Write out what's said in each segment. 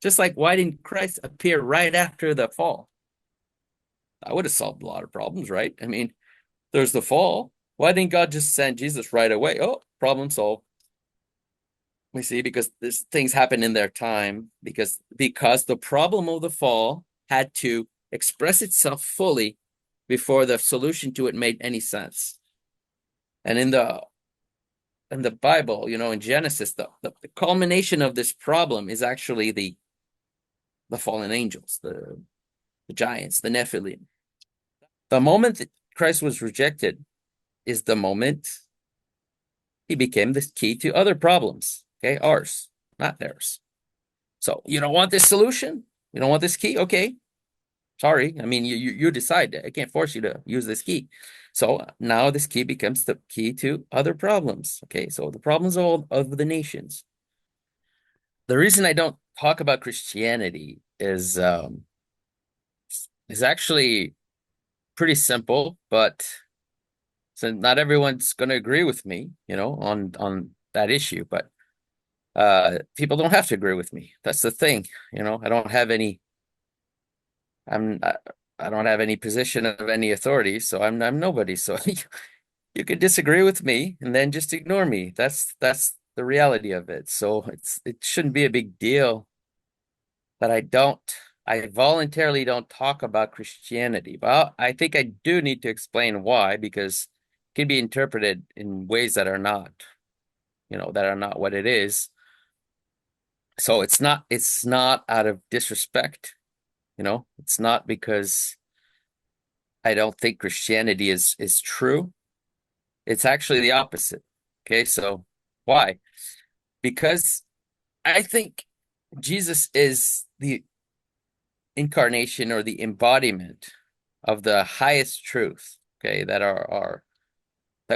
Just like, why didn't Christ appear right after the fall? That would have solved a lot of problems, right? I mean, there's the fall. Why didn't God just send Jesus right away? Oh, problem solved. We see, because these things happen in their time, because the problem of the fall had to express itself fully before the solution to it made any sense. And in the Bible, in Genesis, the culmination of this problem is actually the fallen angels, the giants, the Nephilim. The moment that Christ was rejected is the moment he became the key to other problems. Okay, ours, not theirs. So you don't want this solution? You don't want this key? Okay, sorry. I mean, you decide. I can't force you to use this key. So now this key becomes the key to other problems. Okay, so the problems of the nations. The reason I don't talk about Christianity is actually pretty simple, but so not everyone's going to agree with me, on that issue. But people don't have to agree with me. That's the thing. I don't have any. I'm. I don't have any position of any authority, so I'm nobody. So you could disagree with me and then just ignore me. That's the reality of it. So it shouldn't be a big deal that I voluntarily don't talk about Christianity. But I think I do need to explain why, because it can be interpreted in ways that are not what it is. So it's not out of disrespect, it's not because I don't think Christianity is true. It's actually the opposite. Okay, so why? Because I think Jesus is the incarnation or the embodiment of the highest truth, okay, that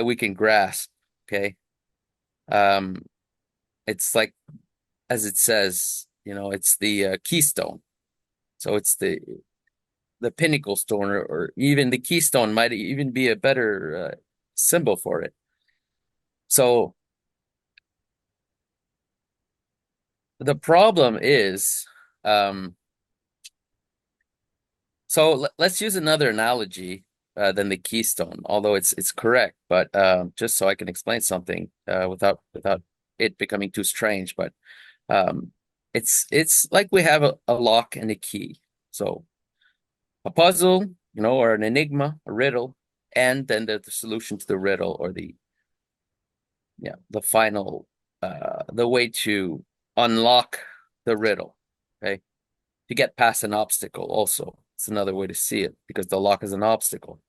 we can grasp, okay. Um, it's like, as it says, it's the keystone. So it's the pinnacle stone, or even the keystone might even be a better symbol for it. So the problem is, um, so let's use another analogy than the keystone, although it's correct, but just so I can explain something without it becoming too strange. But um, it's like we have a lock and a key. So a puzzle, or an enigma, a riddle, and then the solution to the riddle, or the final, the way to unlock the riddle. Okay, to get past an obstacle. Also, it's another way to see it, because the lock is an obstacle.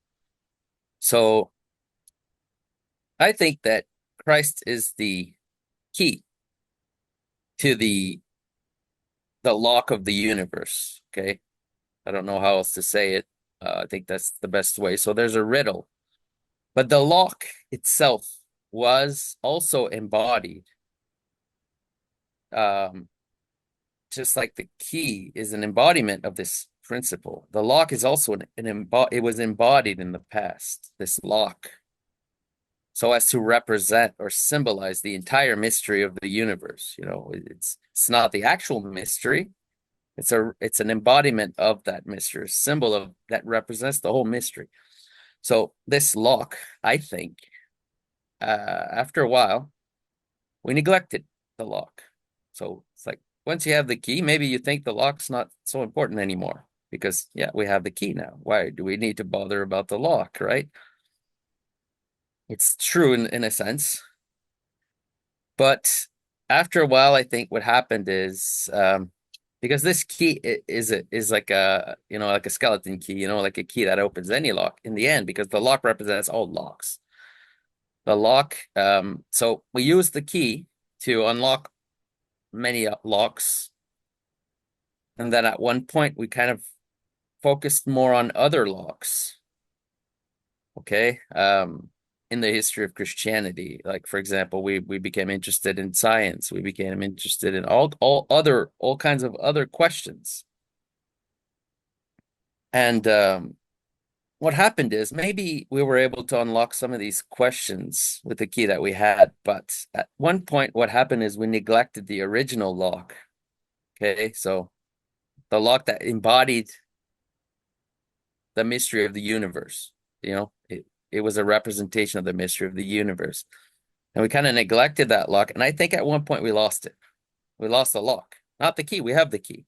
So I think that Christ is the key to the lock of the universe. Okay, I don't know how else to say it. I think that's the best way. So there's a riddle, but the lock itself was also embodied. Um, just like the key is an embodiment of this principle, the lock is also it was embodied in the past, this lock, so as to represent or symbolize the entire mystery of the universe. It's not the actual mystery. It's an embodiment of that mystery, a symbol of that represents the whole mystery. So this lock, I think, after a while, we neglected the lock. So it's like, once you have the key, maybe you think the lock's not so important anymore, because yeah, we have the key now. Why do we need to bother about the lock, right? It's true in a sense, but after a while, I think what happened is, because this key is like a skeleton key, like a key that opens any lock in the end, because the lock represents all locks. The lock, so we use the key to unlock many locks, and then at one point we kind of focused more on other locks. Okay. In the history of Christianity, like for example, we became interested in science. We became interested in all kinds of other questions. And what happened is, maybe we were able to unlock some of these questions with the key that we had, but at one point, what happened is we neglected the original lock. Okay, so the lock that embodied the mystery of the universe. It was a representation of the mystery of the universe. And we kind of neglected that lock. And I think at one point we lost it. We lost the lock, not the key. We have the key.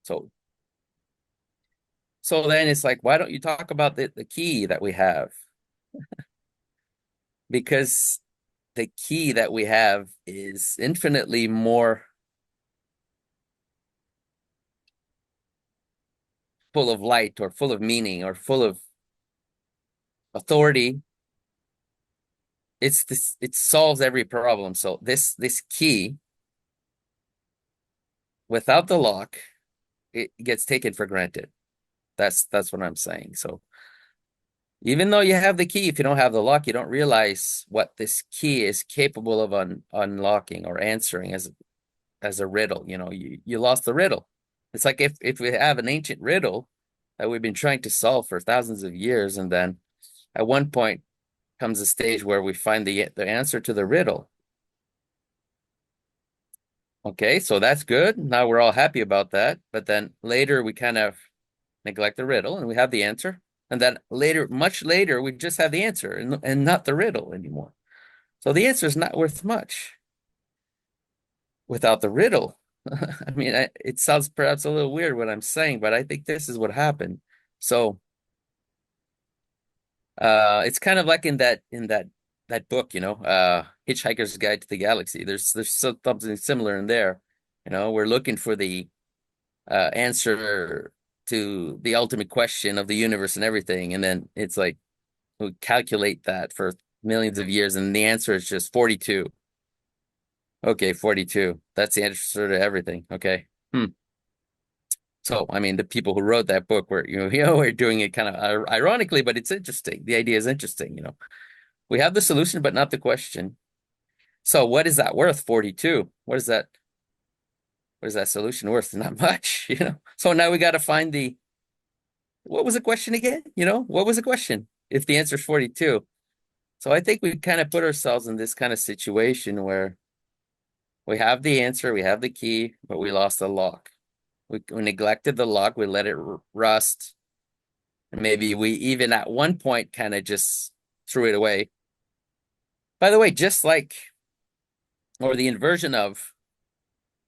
So then it's like, why don't you talk about the key that we have? Because the key that we have is infinitely more full of light or full of meaning or full of authority. It solves every problem. So this key, without the lock, it gets taken for granted. That's what I'm saying. So even though you have the key, if you don't have the lock, you don't realize what this key is capable of unlocking or answering as a riddle. You lost the riddle. It's like if we have an ancient riddle that we've been trying to solve for thousands of years, and then at one point comes a stage where we find the answer to the riddle. Okay, so that's good. Now we're all happy about that. But then later we kind of neglect the riddle and we have the answer. And then later, much later, we just have the answer and not the riddle anymore. So the answer is not worth much without the riddle. I mean, it sounds perhaps a little weird what I'm saying, but I think this is what happened. So it's kind of like in that book, Hitchhiker's Guide to the Galaxy. There's something similar in there. We're looking for the answer to the ultimate question of the universe and everything, and then it's like we calculate that for millions of years, and the answer is just 42. Okay, 42. That's the answer to everything. Okay. So, I mean, the people who wrote that book were, were doing it kind of ironically, but it's interesting. The idea is interesting. We have the solution, but not the question. So what is that worth? 42. What is that solution worth? Not much, So now we got to find what was the question again? What was the question? If the answer is 42. So I think we kind of put ourselves in this kind of situation where we have the answer, we have the key, but we lost the lock. We neglected the lock, we let it rust. And maybe we even at one point kind of just threw it away. By the way, or the inversion of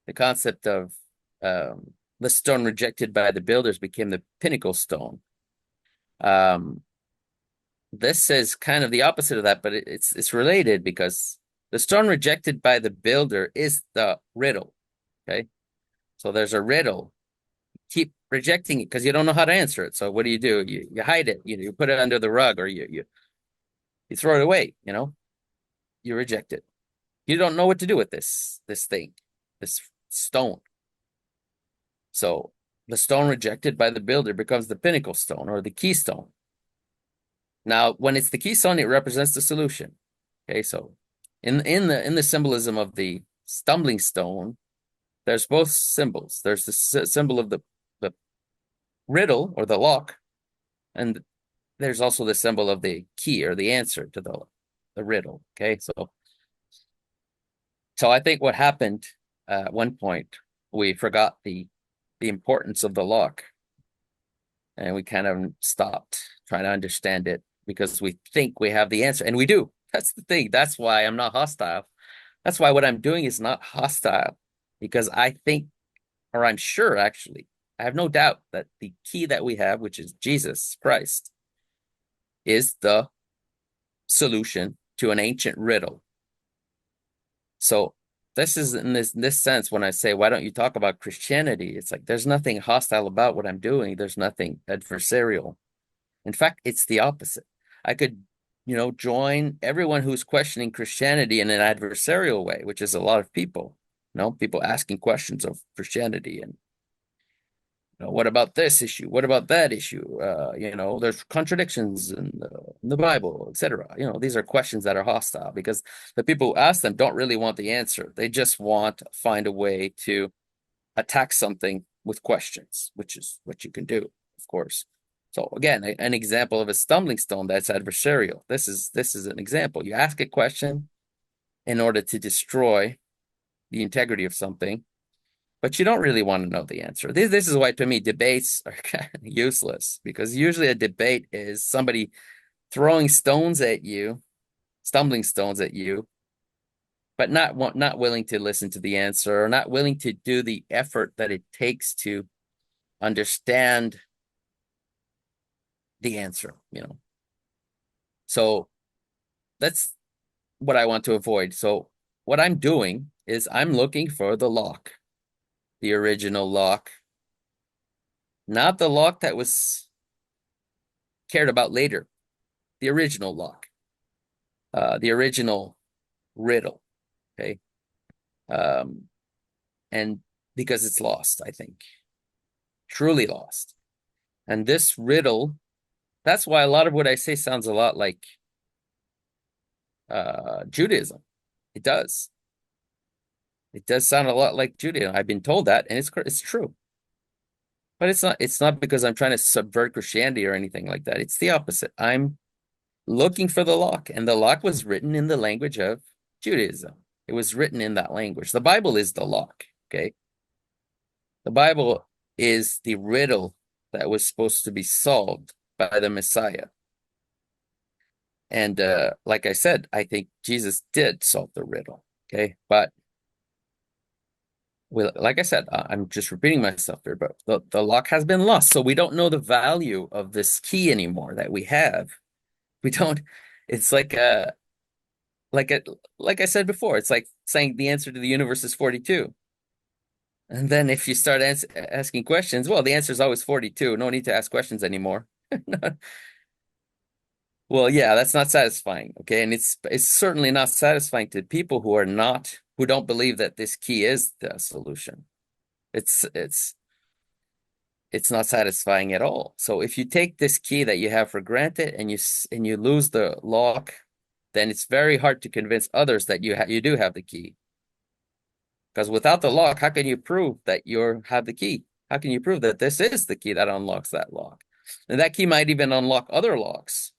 the concept of the stone rejected by the builders became the pinnacle stone. This is kind of the opposite of that, but it's related because the stone rejected by the builder is the riddle. Okay. So there's a riddle. Keep rejecting it because you don't know how to answer it. So what do? You hide it. You put it under the rug, or you throw it away. You reject it. You don't know what to do with this thing, this stone. So the stone rejected by the builder becomes the pinnacle stone or the keystone. Now, when it's the keystone, it represents the solution. Okay, so in the symbolism of the stumbling stone, there's both symbols. There's the symbol of the riddle or the lock, and there's also the symbol of the key or the answer to the riddle. Okay, so I think what happened at one point, we forgot the importance of the lock, and we kind of stopped trying to understand it because we think we have the answer, and we do. That's the thing. That's why I'm not hostile. That's why what I'm doing is not hostile, because I think, or I'm sure actually, I have no doubt that the key that we have, which is Jesus Christ, is the solution to an ancient riddle. So this is in this sense, when I say, why don't you talk about Christianity? It's like there's nothing hostile about what I'm doing. There's nothing adversarial. In fact, it's the opposite. I could, join everyone who's questioning Christianity in an adversarial way, which is a lot of people, people asking questions of Christianity and, what about this issue? What about that issue? There's contradictions in the Bible, etc. These are questions that are hostile because the people who ask them don't really want the answer. They just want to find a way to attack something with questions, which is what you can do, of course. So again, an example of a stumbling stone that's adversarial. This is an example. You ask a question in order to destroy the integrity of something, but you don't really want to know the answer. This is why, to me, debates are kind of useless, because usually a debate is somebody throwing stones at you, stumbling stones at you, but not willing to listen to the answer, or not willing to do the effort that it takes to understand the answer, So that's what I want to avoid. So what I'm doing is I'm looking for the lock, the original lock, not the lock that was cared about later, the original lock, the original riddle. Okay. And because it's lost, I think, truly lost. And this riddle, that's why a lot of what I say sounds a lot like Judaism. It does. It does sound a lot like Judaism. I've been told that, and it's true. But it's not because I'm trying to subvert Christianity or anything like that. It's the opposite. I'm looking for the lock, and the lock was written in the language of Judaism. It was written in that language. The Bible is the lock, okay? The Bible is the riddle that was supposed to be solved by the Messiah. And like I said, I think Jesus did solve the riddle, okay? But like I said, I'm just repeating myself here, but the lock has been lost. So we don't know the value of this key anymore that we have. We don't, it's like I said before, it's like saying the answer to the universe is 42. And then if you start asking questions, well, the answer is always 42. No need to ask questions anymore. Well, yeah, that's not satisfying, okay? And it's certainly not satisfying to people who don't believe that this key is the solution. It's not satisfying at all. So if you take this key that you have for granted and you lose the lock, then it's very hard to convince others that you do have the key. Because without the lock, how can you prove that you have the key? How can you prove that this is the key that unlocks that lock? And that key might even unlock other locks.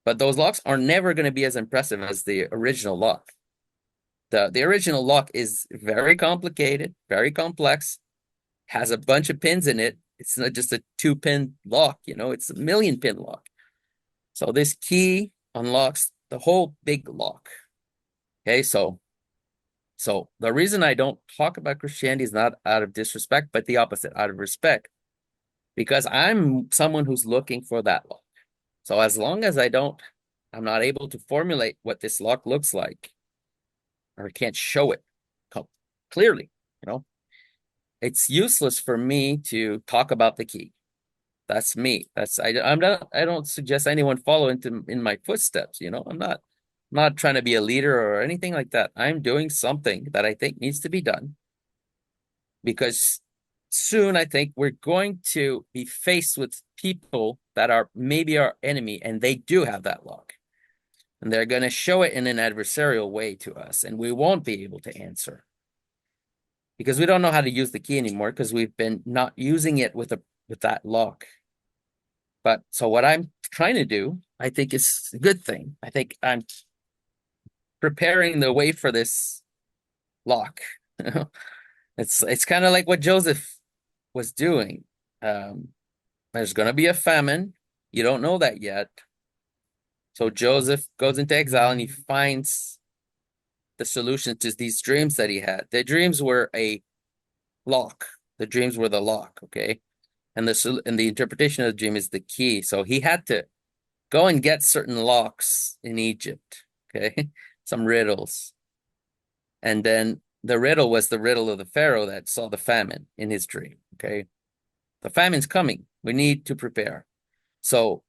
But those locks are never going to be as impressive as the original lock. The original lock is very complicated, very complex, has a bunch of pins in it. It's not just a 2-pin lock, it's a 1,000,000-pin lock. So this key unlocks the whole big lock. Okay, so the reason I don't talk about Christianity is not out of disrespect, but the opposite, out of respect, because I'm someone who's looking for that lock. So as long as I'm not able to formulate what this lock looks like, or I can't show it clearly, it's useless for me to talk about the key. That's me. I don't suggest anyone follow in my footsteps, I'm not trying to be a leader or anything like that. I'm doing something that I think needs to be done, because soon I think we're going to be faced with people that are maybe our enemy, and they do have that lock. And they're going to show it in an adversarial way to us, and we won't be able to answer. Because we don't know how to use the key anymore, because we've been not using it with that lock. But so what I'm trying to do, I think, is a good thing. I think I'm preparing the way for this lock. It's kind of like what Joseph was doing. There's going to be a famine. You don't know that yet. So Joseph goes into exile and he finds the solution to these dreams that he had. The dreams were a lock. The dreams were the lock, okay? And the interpretation of the dream is the key. So he had to go and get certain locks in Egypt, okay? Some riddles. And then the riddle was the riddle of the Pharaoh that saw the famine in his dream, okay? The famine's coming. We need to prepare. So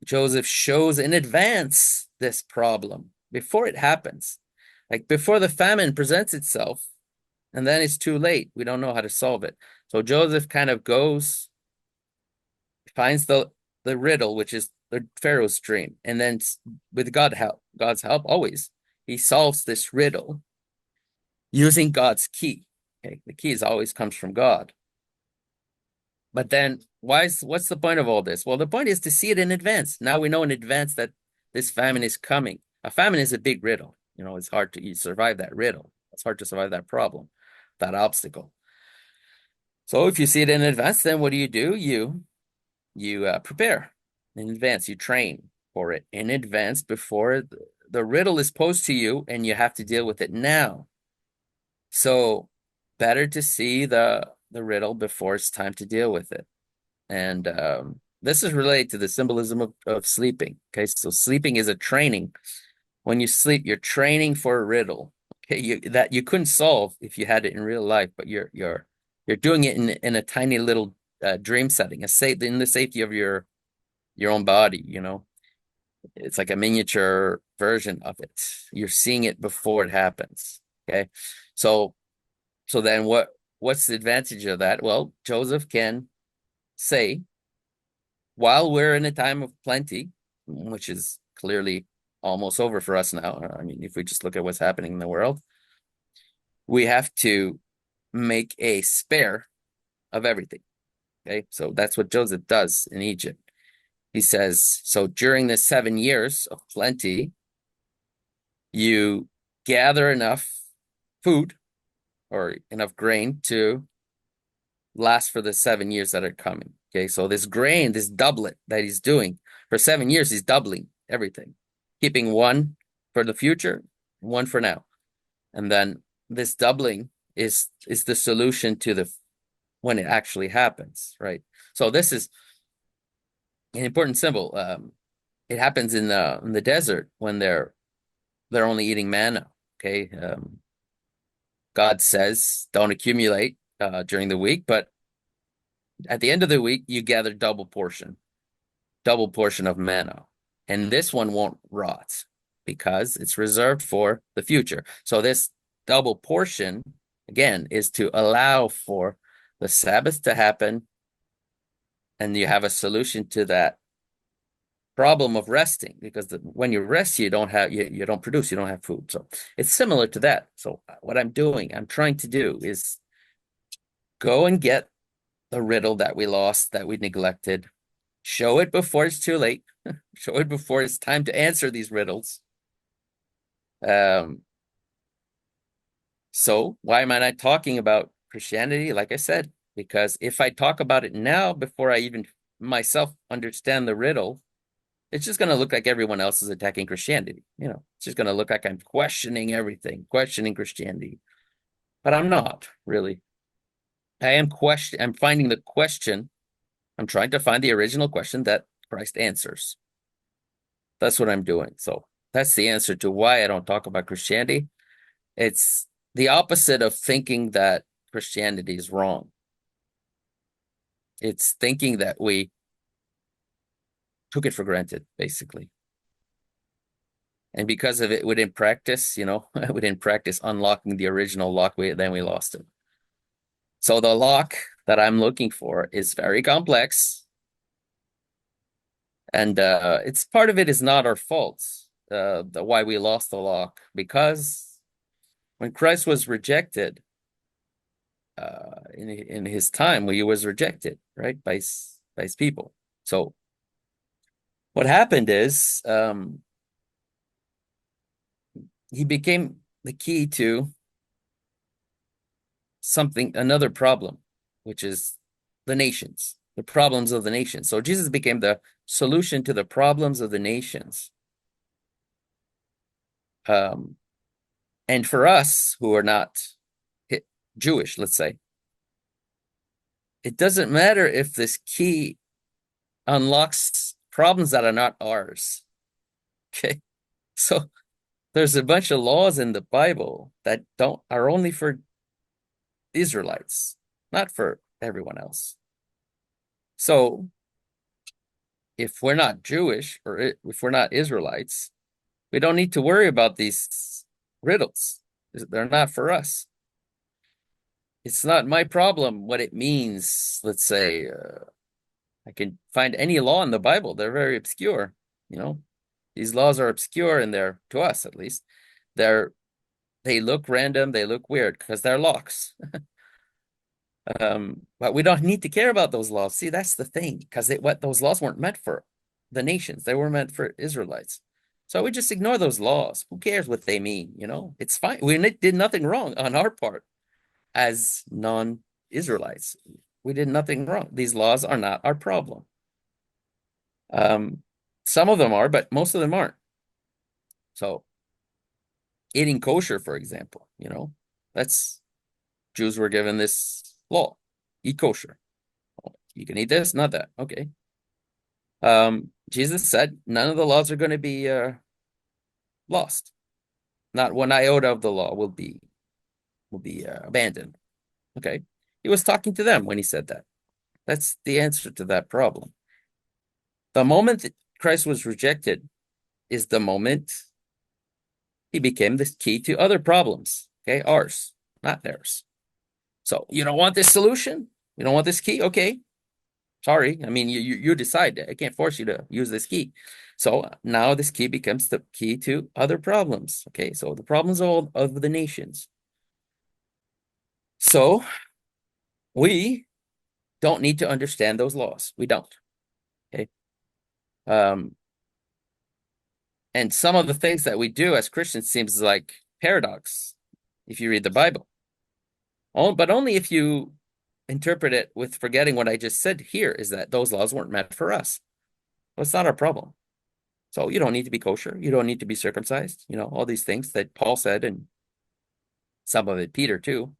Joseph shows in advance this problem before it happens. Like before the famine presents itself, and then it's too late. We don't know how to solve it. So Joseph kind of goes, finds the riddle, which is the Pharaoh's dream. And then with God's help, always, he solves this riddle using God's key. Okay? The key always comes from God. But then what's the point of all this? Well, the point is to see it in advance. Now we know in advance that this famine is coming. A famine is a big riddle. It's hard to survive that riddle. It's hard to survive that problem. that obstacle. So if you see it in advance, then what do? You prepare in advance. You train for it in advance before the riddle is posed to you, and you have to deal with it now. So better to see the riddle before it's time to deal with it. And this is related to the symbolism of sleeping. Okay, so sleeping is a training. When you sleep, you're training for a riddle. Okay, that you couldn't solve if you had it in real life, but you're doing it in a tiny little dream setting, in the safety of your own body. It's like a miniature version of it. You're seeing it before it happens. Okay, so then what's the advantage of that? Well, Joseph can say, while we're in a time of plenty, which is clearly almost over for us now. I mean, if we just look at what's happening in the world, we have to make a spare of everything. Okay, so that's what Joseph does in Egypt. He says, so during the 7 years of plenty, you gather enough food or enough grain to last for the 7 years that are coming. Okay, so this grain, this doublet that he's doing for 7 years, he's doubling everything, keeping one for the future, one for now. And then this doubling is the solution to when it actually happens, right? So this is an important symbol. It happens in the desert when they're only eating manna. Okay, God says don't accumulate during the week, but at the end of the week you gather double portion of manna, and this one won't rot because it's reserved for the future. So this double portion again is to allow for the Sabbath to happen, and you have a solution to that problem of resting, because when you rest, you don't produce, you don't have food. So it's similar to that. So what I'm trying to do is go and get the riddle that we lost, that we neglected, show it before it's too late, show it before it's time to answer these riddles. So why am I not talking about Christianity? Like I said, because if I talk about it now before I even myself understand the riddle, it's just going to look like everyone else is attacking Christianity. It's just going to look like I'm questioning everything, questioning Christianity. But I'm not really. I'm finding the question. I'm trying to find the original question that Christ answers. That's what I'm doing. So that's the answer to why I don't talk about Christianity. It's the opposite of thinking that Christianity is wrong. It's thinking that we took it for granted, basically. And because of it, we didn't practice, we didn't practice unlocking the original lock, then we lost it. So the lock that I'm looking for is very complex. And it's part of it is not our fault, why we lost the lock, because when Christ was rejected, in his time, he was rejected, right, by his people. So what happened is he became the key to another problem, which is the nations, the problems of the nations. So Jesus became the solution to the problems of the nations. And for us who are not Jewish, let's say, it doesn't matter if this key unlocks problems that are not ours. Okay, so there's a bunch of laws in the Bible that are only for Israelites, not for everyone else. So if we're not Jewish, or if we're not Israelites, we don't need to worry about these riddles. They're not for us. It's not my problem what it means. Let's say I can find any law in the Bible. They're very obscure. These laws are obscure, and they're, to us at least, they look random, they look weird because they're locks. But we don't need to care about those laws. See, that's the thing, because those laws weren't meant for the nations. They were meant for Israelites. So we just ignore those laws. Who cares what they mean? It's fine. We did nothing wrong on our part. as non-Israelites. We did nothing wrong. These laws are not our problem. Some of them are, but most of them aren't. So eating kosher, for example, that's Jews were given this law. Eat kosher. You can eat this, not that. Okay. Jesus said none of the laws are going to be lost. Not one iota of the law will be abandoned. Okay. He was talking to them when he said that. That's the answer to that problem. The moment that Christ was rejected is the moment he became the key to other problems. Okay, ours, not theirs. So you don't want this solution? You don't want this key? Okay. Sorry. I mean, you decide. I can't force you to use this key. So now this key becomes the key to other problems. Okay, so the problems of the nations. So we don't need to understand those laws. We don't. Okay. And some of the things that we do as Christians seems like paradox if you read the Bible. But only if you interpret it with forgetting what I just said here, is that those laws weren't meant for us. Well, it's not our problem. So you don't need to be kosher. You don't need to be circumcised. All these things that Paul said, and some of it Peter too.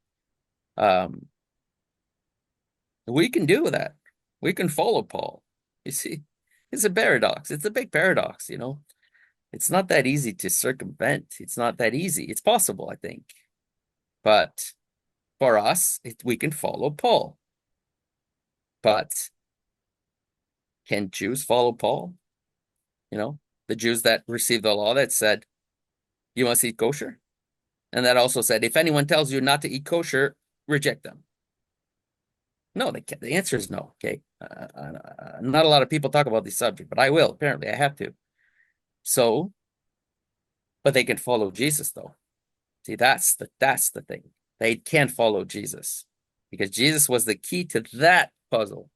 We can do that. We can follow Paul. You see, it's a paradox. It's a big paradox, It's not that easy to circumvent. It's not that easy. It's possible, I think. But for us, we can follow Paul. But can Jews follow Paul? The Jews that received the law that said, you must eat kosher. And that also said, if anyone tells you not to eat kosher, reject them. No, the answer is no. Okay. Not a lot of people talk about this subject, but I will. Apparently, I have to. So, but they can follow Jesus, though. See, that's the thing. They can't follow Jesus because Jesus was the key to that puzzle.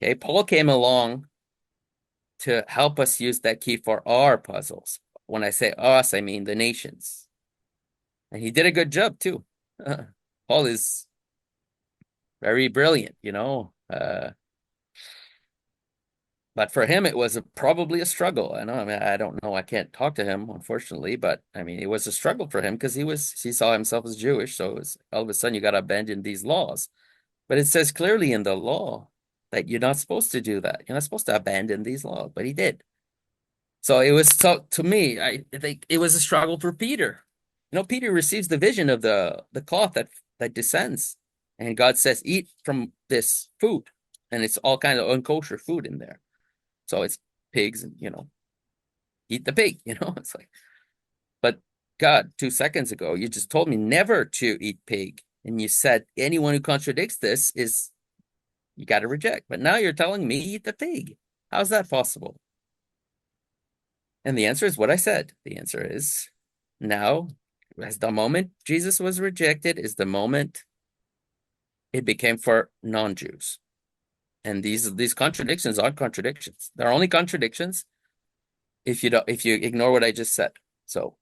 Okay, Paul came along to help us use that key for our puzzles. When I say us, I mean the nations. And he did a good job too. Paul is very brilliant, but for him, it was probably a struggle. I know. I mean, I don't know. I can't talk to him, unfortunately, but I mean, it was a struggle for him because he saw himself as Jewish. So it was, all of a sudden, you got to abandon these laws. But it says clearly in the law that you're not supposed to do that. You're not supposed to abandon these laws, but he did. So it was, to me, I think it was a struggle for Peter. Peter receives the vision of the cloth that descends, and God says, eat from this food, and it's all kind of unkosher food in there. So it's pigs, and eat the pig. It's like, but God, 2 seconds ago, you just told me never to eat pig, and you said anyone who contradicts this is you got to reject. But now you're telling me eat the pig. How's that possible? And the answer is what I said. The answer is now, as the moment Jesus was rejected, is the moment it became for non-Jews. And these contradictions aren't contradictions. They're only contradictions if you ignore what I just said. So